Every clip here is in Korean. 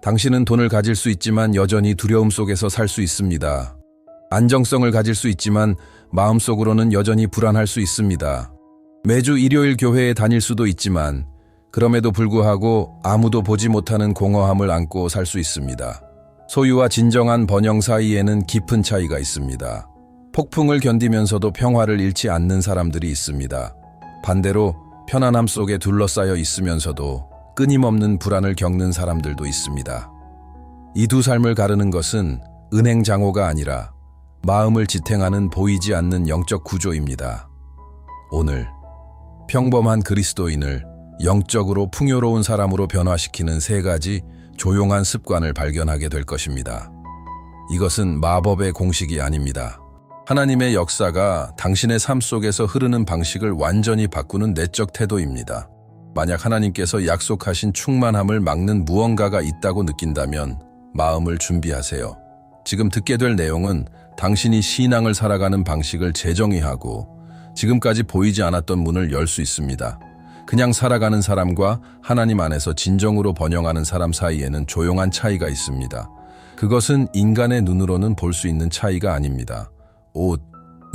당신은 돈을 가질 수 있지만 여전히 두려움 속에서 살 수 있습니다. 안정성을 가질 수 있지만 마음속으로는 여전히 불안할 수 있습니다. 매주 일요일 교회에 다닐 수도 있지만 그럼에도 불구하고 아무도 보지 못하는 공허함을 안고 살 수 있습니다. 소유와 진정한 번영 사이에는 깊은 차이가 있습니다. 폭풍을 견디면서도 평화를 잃지 않는 사람들이 있습니다. 반대로 편안함 속에 둘러싸여 있으면서도 끊임없는 불안을 겪는 사람들도 있습니다. 이 두 삶을 가르는 것은 은행장호가 아니라 마음을 지탱하는 보이지 않는 영적 구조입니다. 오늘 평범한 그리스도인을 영적으로 풍요로운 사람으로 변화시키는 3가지 조용한 습관을 발견하게 될 것입니다. 이것은 마법의 공식이 아닙니다. 하나님의 역사가 당신의 삶 속에서 흐르는 방식을 완전히 바꾸는 내적 태도입니다. 만약 하나님께서 약속하신 충만함을 막는 무언가가 있다고 느낀다면 마음을 준비하세요. 지금 듣게 될 내용은 당신이 신앙을 살아가는 방식을 재정의하고 지금까지 보이지 않았던 문을 열 수 있습니다. 그냥 살아가는 사람과 하나님 안에서 진정으로 번영하는 사람 사이에는 조용한 차이가 있습니다. 그것은 인간의 눈으로는 볼 수 있는 차이가 아닙니다. 옷,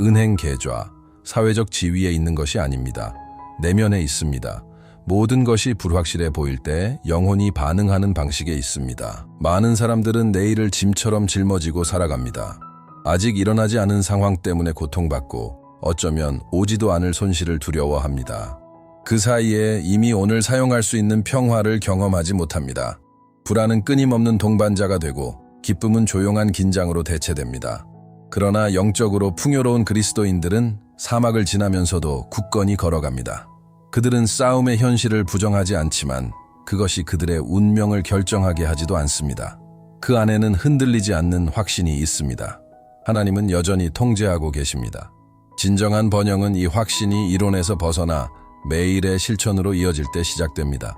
은행 계좌, 사회적 지위에 있는 것이 아닙니다. 내면에 있습니다. 모든 것이 불확실해 보일 때 영혼이 반응하는 방식에 있습니다. 많은 사람들은 내일을 짐처럼 짊어지고 살아갑니다. 아직 일어나지 않은 상황 때문에 고통받고 어쩌면 오지도 않을 손실을 두려워합니다. 그 사이에 이미 오늘 사용할 수 있는 평화를 경험하지 못합니다. 불안은 끊임없는 동반자가 되고 기쁨은 조용한 긴장으로 대체됩니다. 그러나 영적으로 풍요로운 그리스도인들은 사막을 지나면서도 굳건히 걸어갑니다. 그들은 싸움의 현실을 부정하지 않지만 그것이 그들의 운명을 결정하게 하지도 않습니다. 그 안에는 흔들리지 않는 확신이 있습니다. 하나님은 여전히 통제하고 계십니다. 진정한 번영은 이 확신이 이론에서 벗어나 매일의 실천으로 이어질 때 시작됩니다.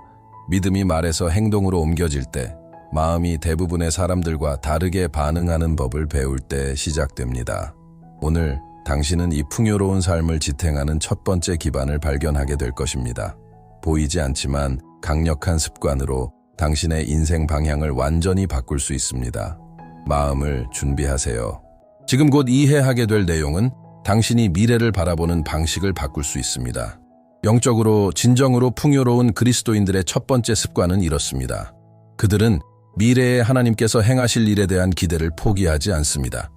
믿음이 말에서 행동으로 옮겨질 때, 마음이 대부분의 사람들과 다르게 반응하는 법을 배울 때 시작됩니다. 오늘 당신은 이 풍요로운 삶을 지탱하는 첫 번째 기반을 발견하게 될 것입니다. 보이지 않지만 강력한 습관으로 당신의 인생 방향을 완전히 바꿀 수 있습니다. 마음을 준비하세요. 지금 곧 이해하게 될 내용은 당신이 미래를 바라보는 방식을 바꿀 수 있습니다. 영적으로 진정으로 풍요로운 그리스도인들의 첫 번째 습관은 이렇습니다. 그들은 미래에 하나님께서 행하실 일에 대한 기대를 포기하지 않습니다.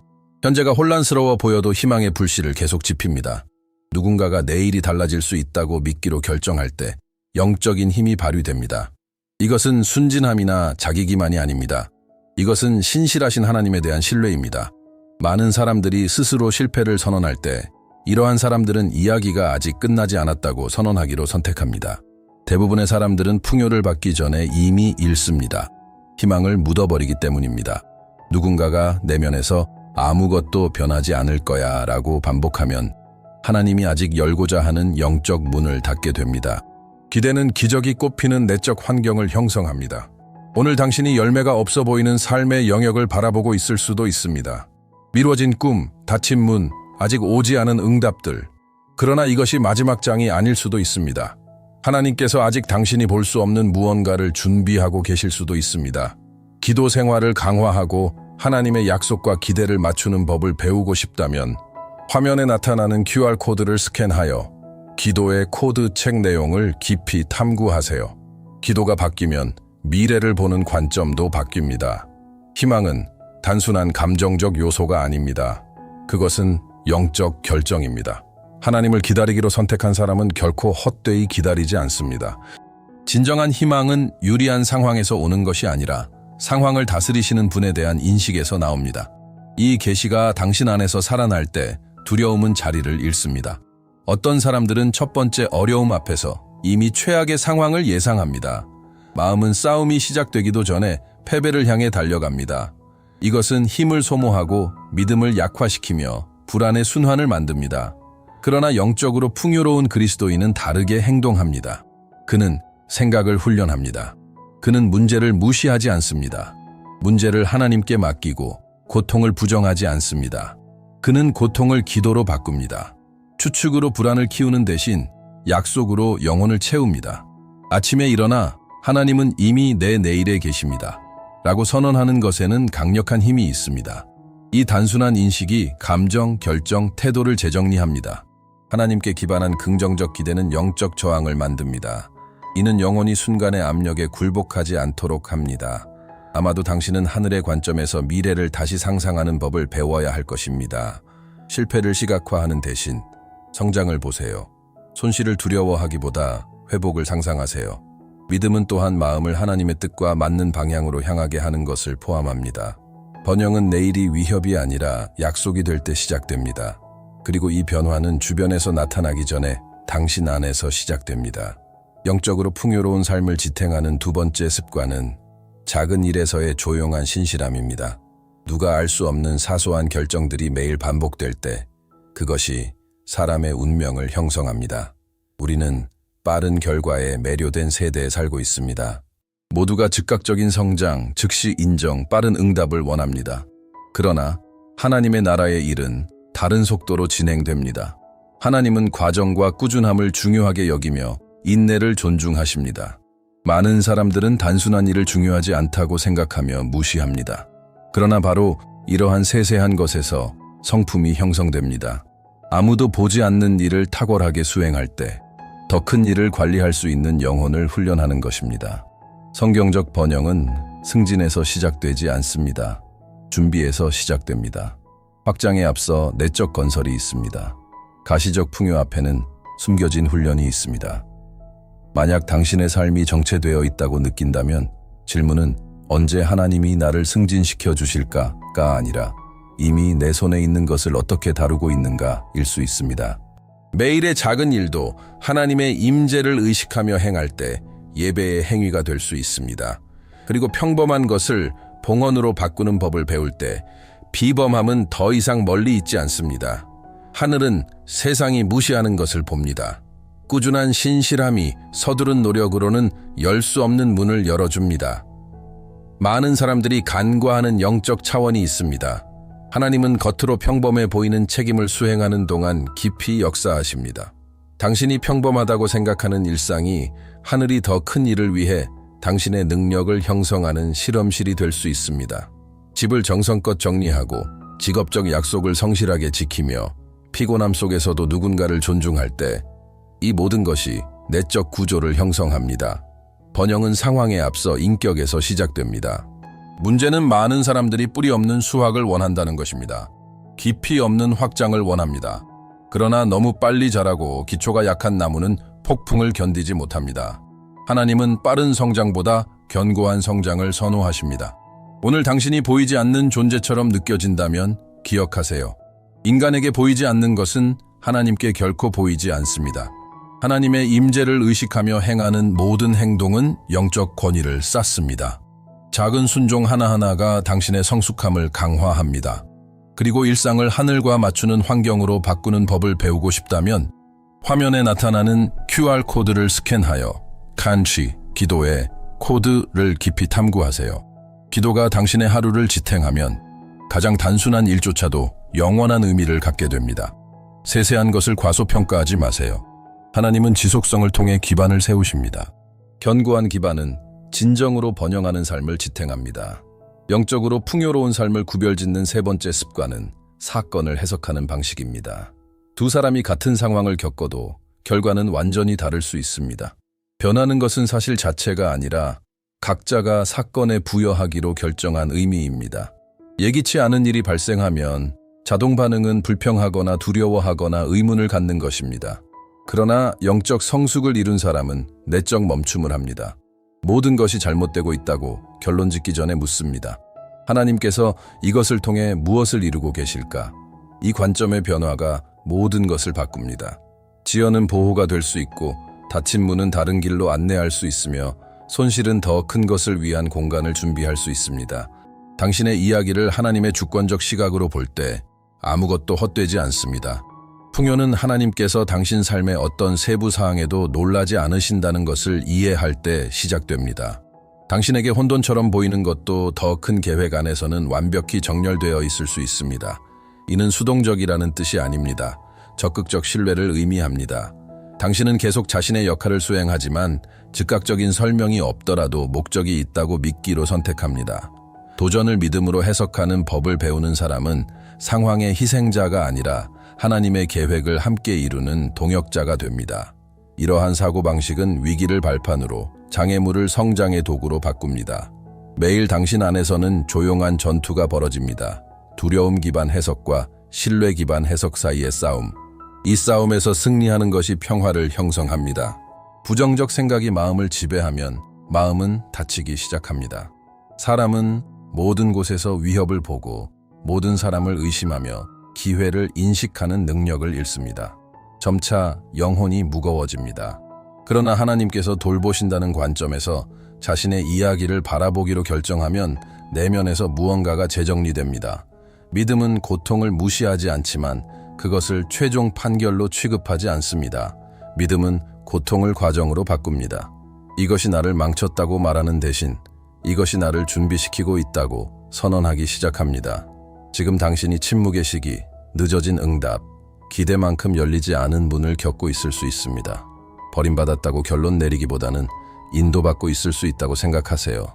현재가 혼란스러워 보여도 희망의 불씨를 계속 지핍니다. 누군가가 내일이 달라질 수 있다고 믿기로 결정할 때 영적인 힘이 발휘됩니다. 이것은 순진함이나 자기기만이 아닙니다. 이것은 신실하신 하나님에 대한 신뢰입니다. 많은 사람들이 스스로 실패를 선언할 때 이러한 사람들은 이야기가 아직 끝나지 않았다고 선언하기로 선택합니다. 대부분의 사람들은 풍요를 받기 전에 이미 잃습니다. 희망을 묻어버리기 때문입니다. 누군가가 내면에서 아무것도 변하지 않을 거야 라고 반복하면 하나님이 아직 열고자 하는 영적 문을 닫게 됩니다. 기대는 기적이 꽃피는 내적 환경을 형성합니다. 오늘 당신이 열매가 없어 보이는 삶의 영역을 바라보고 있을 수도 있습니다. 미뤄진 꿈, 닫힌 문, 아직 오지 않은 응답들. 그러나 이것이 마지막 장이 아닐 수도 있습니다. 하나님께서 아직 당신이 볼 수 없는 무언가를 준비하고 계실 수도 있습니다. 기도 생활을 강화하고 하나님의 약속과 기대를 맞추는 법을 배우고 싶다면 화면에 나타나는 QR코드를 스캔하여 기도의 코드 책 내용을 깊이 탐구하세요. 기도가 바뀌면 미래를 보는 관점도 바뀝니다. 희망은 단순한 감정적 요소가 아닙니다. 그것은 영적 결정입니다. 하나님을 기다리기로 선택한 사람은 결코 헛되이 기다리지 않습니다. 진정한 희망은 유리한 상황에서 오는 것이 아니라 상황을 다스리시는 분에 대한 인식에서 나옵니다. 이 계시가 당신 안에서 살아날 때 두려움은 자리를 잃습니다. 어떤 사람들은 첫 번째 어려움 앞에서 이미 최악의 상황을 예상합니다. 마음은 싸움이 시작되기도 전에 패배를 향해 달려갑니다. 이것은 힘을 소모하고 믿음을 약화시키며 불안의 순환을 만듭니다. 그러나 영적으로 풍요로운 그리스도인은 다르게 행동합니다. 그는 생각을 훈련합니다. 그는 문제를 무시하지 않습니다. 문제를 하나님께 맡기고 고통을 부정하지 않습니다. 그는 고통을 기도로 바꿉니다. 추측으로 불안을 키우는 대신 약속으로 영혼을 채웁니다. 아침에 일어나 하나님은 이미 내 내일에 계십니다. 라고 선언하는 것에는 강력한 힘이 있습니다. 이 단순한 인식이 감정, 결정, 태도를 재정리합니다. 하나님께 기반한 긍정적 기대는 영적 저항을 만듭니다. 이는 영혼이 순간의 압력에 굴복하지 않도록 합니다. 아마도 당신은 하늘의 관점에서 미래를 다시 상상하는 법을 배워야 할 것입니다. 실패를 시각화하는 대신 성장을 보세요. 손실을 두려워하기보다 회복을 상상하세요. 믿음은 또한 마음을 하나님의 뜻과 맞는 방향으로 향하게 하는 것을 포함합니다. 번영은 내일이 위협이 아니라 약속이 될 때 시작됩니다. 그리고 이 변화는 주변에서 나타나기 전에 당신 안에서 시작됩니다. 영적으로 풍요로운 삶을 지탱하는 두 번째 습관은 작은 일에서의 조용한 신실함입니다. 누가 알 수 없는 사소한 결정들이 매일 반복될 때 그것이 사람의 운명을 형성합니다. 우리는 빠른 결과에 매료된 세대에 살고 있습니다. 모두가 즉각적인 성장, 즉시 인정, 빠른 응답을 원합니다. 그러나 하나님의 나라의 일은 다른 속도로 진행됩니다. 하나님은 과정과 꾸준함을 중요하게 여기며 인내를 존중하십니다. 많은 사람들은 단순한 일을 중요하지 않다고 생각하며 무시합니다. 그러나 바로 이러한 세세한 것에서 성품이 형성됩니다. 아무도 보지 않는 일을 탁월하게 수행할 때 더 큰 일을 관리할 수 있는 영혼을 훈련하는 것입니다. 성경적 번영은 승진에서 시작되지 않습니다. 준비에서 시작됩니다. 확장에 앞서 내적 건설이 있습니다. 가시적 풍요 앞에는 숨겨진 훈련이 있습니다. 만약 당신의 삶이 정체되어 있다고 느낀다면 질문은 언제 하나님이 나를 승진시켜 주실까가 아니라 이미 내 손에 있는 것을 어떻게 다루고 있는가일 수 있습니다. 매일의 작은 일도 하나님의 임재를 의식하며 행할 때 예배의 행위가 될 수 있습니다. 그리고 평범한 것을 봉헌으로 바꾸는 법을 배울 때 비범함은 더 이상 멀리 있지 않습니다. 하늘은 세상이 무시하는 것을 봅니다. 꾸준한 신실함이 서두른 노력으로는 열 수 없는 문을 열어줍니다. 많은 사람들이 간과하는 영적 차원이 있습니다. 하나님은 겉으로 평범해 보이는 책임을 수행하는 동안 깊이 역사하십니다. 당신이 평범하다고 생각하는 일상이 하늘이 더 큰 일을 위해 당신의 능력을 형성하는 실험실이 될 수 있습니다. 집을 정성껏 정리하고 직업적 약속을 성실하게 지키며 피곤함 속에서도 누군가를 존중할 때 이 모든 것이 내적 구조를 형성합니다. 번영은 상황에 앞서 인격에서 시작됩니다. 문제는 많은 사람들이 뿌리 없는 수확을 원한다는 것입니다. 깊이 없는 확장을 원합니다. 그러나 너무 빨리 자라고 기초가 약한 나무는 폭풍을 견디지 못합니다. 하나님은 빠른 성장보다 견고한 성장을 선호하십니다. 오늘 당신이 보이지 않는 존재처럼 느껴진다면 기억하세요. 인간에게 보이지 않는 것은 하나님께 결코 보이지 않습니다. 하나님의 임재를 의식하며 행하는 모든 행동은 영적 권위를 쌓습니다. 작은 순종 하나하나가 당신의 성숙함을 강화합니다. 그리고 일상을 하늘과 맞추는 환경으로 바꾸는 법을 배우고 싶다면 화면에 나타나는 QR코드를 스캔하여 칸치, 기도의 코드를 깊이 탐구하세요. 기도가 당신의 하루를 지탱하면 가장 단순한 일조차도 영원한 의미를 갖게 됩니다. 세세한 것을 과소평가하지 마세요. 하나님은 지속성을 통해 기반을 세우십니다. 견고한 기반은 진정으로 번영하는 삶을 지탱합니다. 영적으로 풍요로운 삶을 구별짓는 세 번째 습관은 사건을 해석하는 방식입니다. 두 사람이 같은 상황을 겪어도 결과는 완전히 다를 수 있습니다. 변하는 것은 사실 자체가 아니라 각자가 사건에 부여하기로 결정한 의미입니다. 예기치 않은 일이 발생하면 자동 반응은 불평하거나 두려워하거나 의문을 갖는 것입니다. 그러나 영적 성숙을 이룬 사람은 내적 멈춤을 합니다. 모든 것이 잘못되고 있다고 결론 짓기 전에 묻습니다. 하나님께서 이것을 통해 무엇을 이루고 계실까? 이 관점의 변화가 모든 것을 바꿉니다. 지연은 보호가 될 수 있고 닫힌 문은 다른 길로 안내할 수 있으며 손실은 더 큰 것을 위한 공간을 준비할 수 있습니다. 당신의 이야기를 하나님의 주권적 시각으로 볼 때 아무것도 헛되지 않습니다. 풍요는 하나님께서 당신 삶의 어떤 세부 사항에도 놀라지 않으신다는 것을 이해할 때 시작됩니다. 당신에게 혼돈처럼 보이는 것도 더 큰 계획 안에서는 완벽히 정렬되어 있을 수 있습니다. 이는 수동적이라는 뜻이 아닙니다. 적극적 신뢰를 의미합니다. 당신은 계속 자신의 역할을 수행하지만 즉각적인 설명이 없더라도 목적이 있다고 믿기로 선택합니다. 도전을 믿음으로 해석하는 법을 배우는 사람은 상황의 희생자가 아니라 하나님의 계획을 함께 이루는 동역자가 됩니다. 이러한 사고방식은 위기를 발판으로, 장애물을 성장의 도구로 바꿉니다. 매일 당신 안에서는 조용한 전투가 벌어집니다. 두려움 기반 해석과 신뢰 기반 해석 사이의 싸움. 이 싸움에서 승리하는 것이 평화를 형성합니다. 부정적 생각이 마음을 지배하면 마음은 다치기 시작합니다. 사람은 모든 곳에서 위협을 보고 모든 사람을 의심하며 기회를 인식하는 능력을 잃습니다. 점차 영혼이 무거워집니다. 그러나 하나님께서 돌보신다는 관점에서 자신의 이야기를 바라보기로 결정하면 내면에서 무언가가 재정리됩니다. 믿음은 고통을 무시하지 않지만 그것을 최종 판결로 취급하지 않습니다. 믿음은 고통을 과정으로 바꿉니다. 이것이 나를 망쳤다고 말하는 대신 이것이 나를 준비시키고 있다고 선언하기 시작합니다. 지금 당신이 침묵의 시기, 늦어진 응답, 기대만큼 열리지 않은 문을 겪고 있을 수 있습니다. 버림받았다고 결론 내리기보다는 인도받고 있을 수 있다고 생각하세요.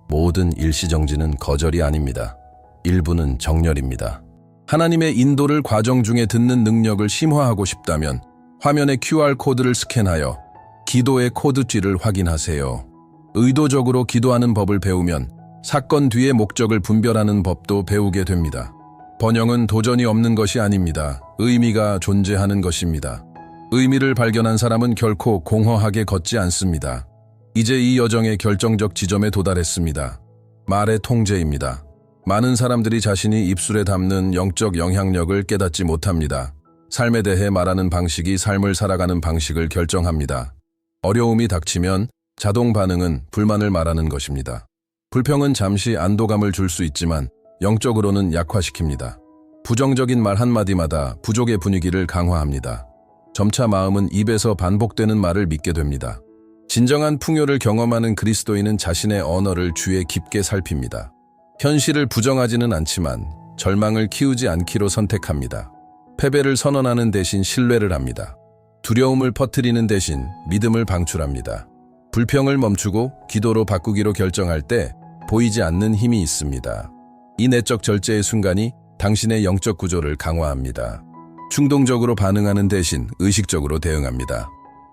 모든 일시정지는 거절이 아닙니다. 일부는 정렬입니다. 하나님의 인도를 과정 중에 듣는 능력을 심화하고 싶다면 화면의 QR코드를 스캔하여 기도의 코드지를 확인하세요. 의도적으로 기도하는 법을 배우면 사건 뒤의 목적을 분별하는 법도 배우게 됩니다. 번영은 도전이 없는 것이 아닙니다. 의미가 존재하는 것입니다. 의미를 발견한 사람은 결코 공허하게 걷지 않습니다. 이제 이 여정의 결정적 지점에 도달했습니다. 말의 통제입니다. 많은 사람들이 자신이 입술에 담는 영적 영향력을 깨닫지 못합니다. 삶에 대해 말하는 방식이 삶을 살아가는 방식을 결정합니다. 어려움이 닥치면 자동 반응은 불만을 말하는 것입니다. 불평은 잠시 안도감을 줄 수 있지만 영적으로는 약화시킵니다. 부정적인 말 한마디마다 부족의 분위기를 강화합니다. 점차 마음은 입에서 반복되는 말을 믿게 됩니다. 진정한 풍요를 경험하는 그리스도인은 자신의 언어를 주에 깊게 살핍니다. 현실을 부정하지는 않지만 절망을 키우지 않기로 선택합니다. 패배를 선언하는 대신 신뢰를 합니다. 두려움을 퍼뜨리는 대신 믿음을 방출합니다. 불평을 멈추고 기도로 바꾸기로 결정할 때 보이지 않는 힘이 있습니다. 이 내적 절제의 순간이 당신의 영적 구조를 강화합니다. 충동적으로 반응하는 대신 의식적으로 대응합니다.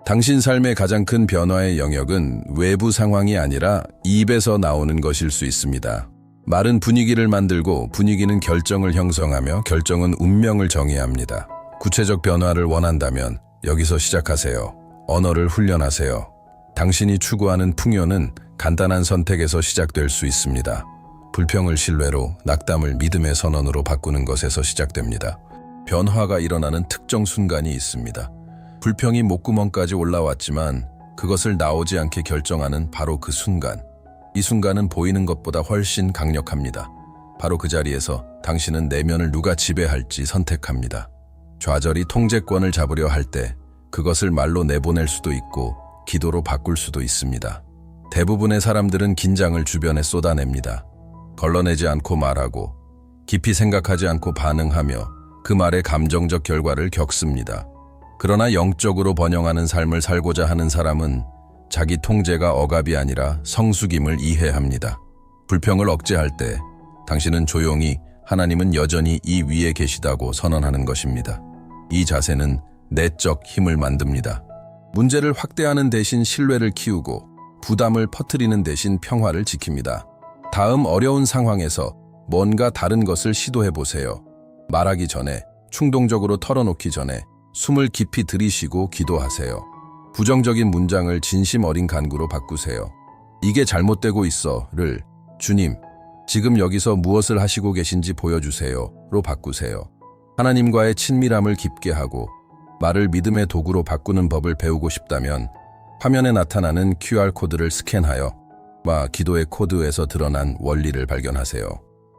당신 삶의 가장 큰 변화의 영역은 외부 상황이 아니라 입에서 나오는 것일 수 있습니다. 말은 분위기를 만들고 분위기는 결정을 형성하며 결정은 운명을 정의합니다. 구체적 변화를 원한다면 여기서 시작하세요. 언어를 훈련하세요. 당신이 추구하는 풍요는 간단한 선택에서 시작될 수 있습니다. 불평을 신뢰로, 낙담을 믿음의 선언으로 바꾸는 것에서 시작됩니다. 변화가 일어나는 특정 순간이 있습니다. 불평이 목구멍까지 올라왔지만 그것을 나오지 않게 결정하는 바로 그 순간. 이 순간은 보이는 것보다 훨씬 강력합니다. 바로 그 자리에서 당신은 내면을 누가 지배할지 선택합니다. 좌절이 통제권을 잡으려 할 때 그것을 말로 내보낼 수도 있고 기도로 바꿀 수도 있습니다. 대부분의 사람들은 긴장을 주변에 쏟아냅니다. 걸러내지 않고 말하고 깊이 생각하지 않고 반응하며 그 말의 감정적 결과를 겪습니다. 그러나 영적으로 번영하는 삶을 살고자 하는 사람은 자기 통제가 억압이 아니라 성숙임을 이해합니다. 불평을 억제할 때 당신은 조용히 하나님은 여전히 이 위에 계시다고 선언하는 것입니다. 이 자세는 내적 힘을 만듭니다. 문제를 확대하는 대신 신뢰를 키우고 부담을 퍼뜨리는 대신 평화를 지킵니다. 다음 어려운 상황에서 뭔가 다른 것을 시도해보세요. 말하기 전에, 충동적으로 털어놓기 전에 숨을 깊이 들이쉬고 기도하세요. 부정적인 문장을 진심 어린 간구로 바꾸세요. 이게 잘못되고 있어를 주님, 지금 여기서 무엇을 하시고 계신지 보여주세요로 바꾸세요. 하나님과의 친밀함을 깊게 하고 말을 믿음의 도구로 바꾸는 법을 배우고 싶다면 화면에 나타나는 QR코드를 스캔하여 기도의 코드에서 드러난 원리를 발견하세요.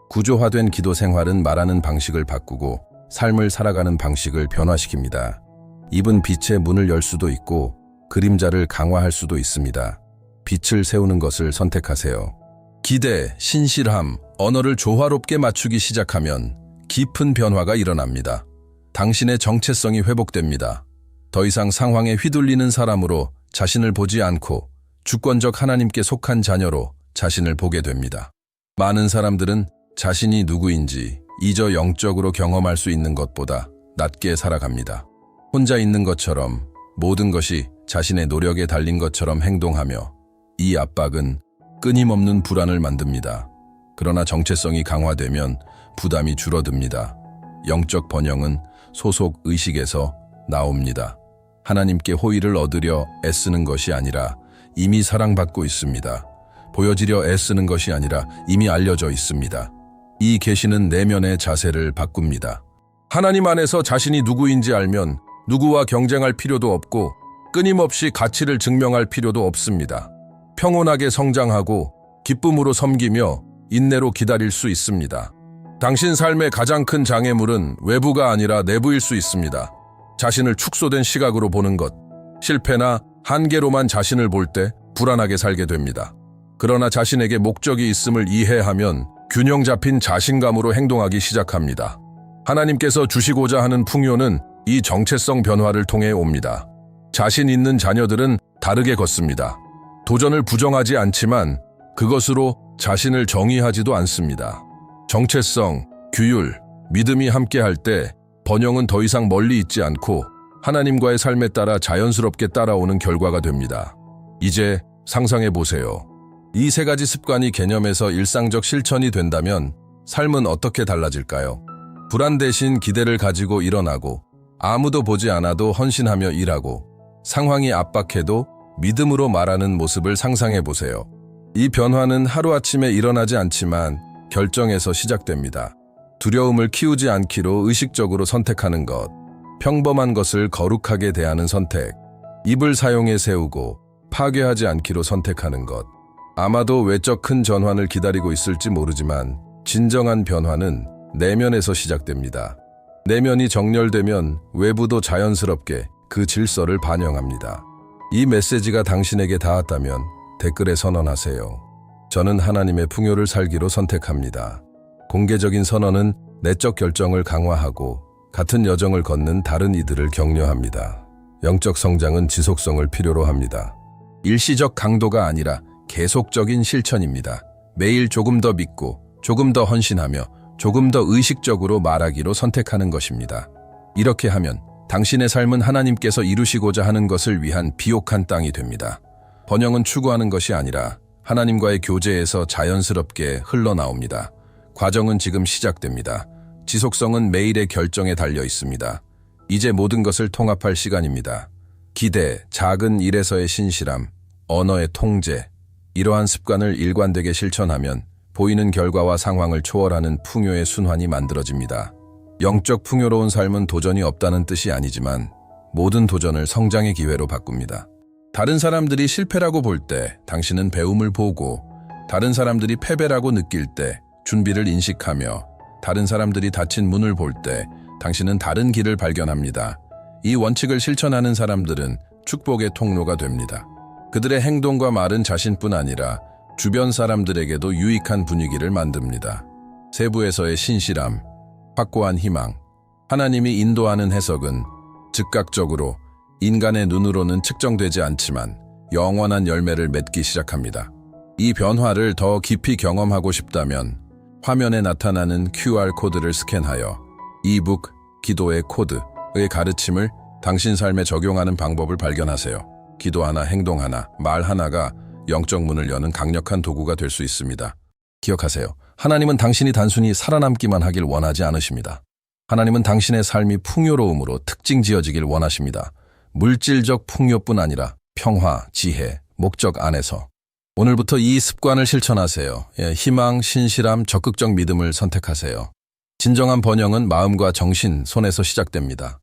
구조화된 기도 생활은 말하는 방식을 바꾸고 삶을 살아가는 방식을 변화시킵니다. 입은 빛의 문을 열 수도 있고 그림자를 강화할 수도 있습니다. 빛을 세우는 것을 선택하세요. 기대, 신실함, 언어를 조화롭게 맞추기 시작하면 깊은 변화가 일어납니다. 당신의 정체성이 회복됩니다. 더 이상 상황에 휘둘리는 사람으로 자신을 보지 않고 주권적 하나님께 속한 자녀로 자신을 보게 됩니다. 많은 사람들은 자신이 누구인지 이저 영적으로 경험할 수 있는 것보다 낮게 살아갑니다. 혼자 있는 것처럼 모든 것이 자신의 노력에 달린 것처럼 행동하며 이 압박은 끊임없는 불안을 만듭니다. 그러나 정체성이 강화되면 부담이 줄어듭니다. 영적 번영은 소속 의식에서 나옵니다. 하나님께 호의를 얻으려 애쓰는 것이 아니라 이미 사랑받고 있습니다. 보여지려 애쓰는 것이 아니라 이미 알려져 있습니다. 이 계시는 내면의 자세를 바꿉니다. 하나님 안에서 자신이 누구인지 알면 누구와 경쟁할 필요도 없고 끊임없이 가치를 증명할 필요도 없습니다. 평온하게 성장하고 기쁨으로 섬기며 인내로 기다릴 수 있습니다. 당신 삶의 가장 큰 장애물은 외부가 아니라 내부일 수 있습니다. 자신을 축소된 시각으로 보는 것, 실패나 한계로만 자신을 볼 때 불안하게 살게 됩니다. 그러나 자신에게 목적이 있음을 이해하면 균형 잡힌 자신감으로 행동하기 시작합니다. 하나님께서 주시고자 하는 풍요는 이 정체성 변화를 통해 옵니다. 자신 있는 자녀들은 다르게 걷습니다. 도전을 부정하지 않지만 그것으로 자신을 정의하지도 않습니다. 정체성, 규율, 믿음이 함께할 때 번영은 더 이상 멀리 있지 않고 하나님과의 삶에 따라 자연스럽게 따라오는 결과가 됩니다. 이제 상상해 보세요. 이 세 가지 습관이 개념에서 일상적 실천이 된다면 삶은 어떻게 달라질까요? 불안 대신 기대를 가지고 일어나고 아무도 보지 않아도 헌신하며 일하고 상황이 압박해도 믿음으로 말하는 모습을 상상해 보세요. 이 변화는 하루아침에 일어나지 않지만 결정에서 시작됩니다. 두려움을 키우지 않기로 의식적으로 선택하는 것, 평범한 것을 거룩하게 대하는 선택, 입을 사용해 세우고 파괴하지 않기로 선택하는 것. 아마도 외적 큰 전환을 기다리고 있을지 모르지만 진정한 변화는 내면에서 시작됩니다. 내면이 정렬되면 외부도 자연스럽게 그 질서를 반영합니다. 이 메시지가 당신에게 닿았다면 댓글에 선언하세요. 저는 하나님의 풍요를 살기로 선택합니다. 공개적인 선언은 내적 결정을 강화하고 같은 여정을 걷는 다른 이들을 격려합니다. 영적 성장은 지속성을 필요로 합니다. 일시적 강도가 아니라 계속적인 실천입니다. 매일 조금 더 믿고 조금 더 헌신하며 조금 더 의식적으로 말하기로 선택하는 것입니다. 이렇게 하면 당신의 삶은 하나님께서 이루시고자 하는 것을 위한 비옥한 땅이 됩니다. 번영은 추구하는 것이 아니라 하나님과의 교제에서 자연스럽게 흘러나옵니다. 과정은 지금 시작됩니다. 지속성은 매일의 결정에 달려 있습니다. 이제 모든 것을 통합할 시간입니다. 기대, 작은 일에서의 신실함, 언어의 통제, 이러한 습관을 일관되게 실천하면 보이는 결과와 상황을 초월하는 풍요의 순환이 만들어집니다. 영적 풍요로운 삶은 도전이 없다는 뜻이 아니지만 모든 도전을 성장의 기회로 바꿉니다. 다른 사람들이 실패라고 볼 때 당신은 배움을 보고, 다른 사람들이 패배라고 느낄 때 준비를 인식하며, 다른 사람들이 닫힌 문을 볼 때 당신은 다른 길을 발견합니다. 이 원칙을 실천하는 사람들은 축복의 통로가 됩니다. 그들의 행동과 말은 자신뿐 아니라 주변 사람들에게도 유익한 분위기를 만듭니다. 세부에서의 신실함, 확고한 희망, 하나님이 인도하는 해석은 즉각적으로 인간의 눈으로는 측정되지 않지만 영원한 열매를 맺기 시작합니다. 이 변화를 더 깊이 경험하고 싶다면 화면에 나타나는 QR코드를 스캔하여 이북 기도의 코드의 가르침을 당신 삶에 적용하는 방법을 발견하세요. 기도 하나, 행동 하나, 말 하나가 영적 문을 여는 강력한 도구가 될 수 있습니다. 기억하세요. 하나님은 당신이 단순히 살아남기만 하길 원하지 않으십니다. 하나님은 당신의 삶이 풍요로움으로 특징 지어지길 원하십니다. 물질적 풍요뿐 아니라 평화, 지혜, 목적 안에서. 오늘부터 이 습관을 실천하세요. 희망, 신실함, 적극적 믿음을 선택하세요. 진정한 번영은 마음과 정신, 손에서 시작됩니다.